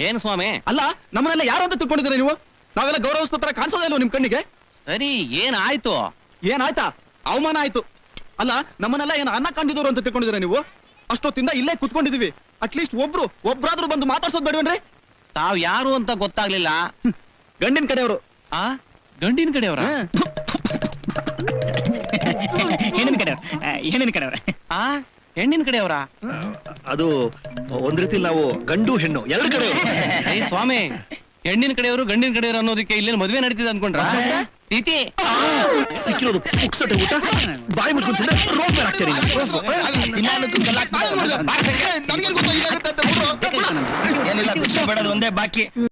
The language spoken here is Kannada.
ಏನ್ ಸ್ವಾಮಿ? ಅಲ್ಲ, ನಮ್ಮನ್ನೆಲ್ಲ ಯಾರು ಅಂತ ತಿಳ್ಕೊಂಡಿದ್ದೀರಾ ನೀವು? ನಾವೆಲ್ಲ ಗೌರವಿಸ್ತ ತರ ಕಾಣಿಸೋದೇ ಇಲ್ವ ನಿಮ್ ಕಣ್ಣಿಗೆ? ಸರಿ, ಏನಾಯ್ತು? ಏನಾಯ್ತಾ? ಅವಮಾನ ಆಯ್ತು. ಅಲ್ಲ, ನಮ್ಮನ್ನೆಲ್ಲ ಏನು ಅನ್ನ ಕಂಡಿದ್ರು ಅಂತ ತಿಳ್ಕೊಂಡಿದ್ದೀರಾ ನೀವು? ಅಷ್ಟೊತ್ತಿಂದ ಇಲ್ಲೇ ಕುತ್ಕೊಂಡಿದೀವಿ. ಅಟ್ಲೀಸ್ಟ್ ಒಬ್ರಾದ್ರೂ ಬಂದು ಮಾತಾಡ್ಸೋದ್ ಬೇಡವನ್ರಿ? ತಾವ್ ಯಾರು ಅಂತ ಗೊತ್ತಾಗ್ಲಿಲ್ಲ. ಗಂಡಿನ ಕಡೆಯವರು. ಆ ಗಂಡಿನ ಕಡೆಯವರ? ಹೆಣ್ಣಿನ ಕಡೆಯವ್ರ. ಹೆಣ್ಣಿನ ಕಡೆಯವ್ರ. ಆ ಹೆಣ್ಣಿನ ಕಡೆಯವರ? ಅದು ಒಂದ್ ರೀತಿ ನಾವು ಗಂಡು ಹೆಣ್ಣು ಎರಡು ಕಡೆ. ಸ್ವಾಮಿ, ಹೆಣ್ಣಿನ ಕಡೆಯವರು ಗಂಡಿನ ಕಡೆಯವರು ಅನ್ನೋದಕ್ಕೆ ಇಲ್ಲಿ ಮದ್ವೆ ನಡೀತಿದೆ ಅನ್ಕೊಂಡ್ರ? ತಿಥಿ ಸಿಕ್ಕಿರೋದು ಪುಕ್ಸಟೆ ಊಟ, ಬಾಯಿ ಮುಚ್ಕೊಂಡ್ ರೋಡ್ ಮೇಲೆ ಹಾಕ್ತೀರಿ. ಏನಿಲ್ಲ, ಭಿಕ್ಷೆ ಬೇಡದು ಒಂದೇ ಬಾಕಿ.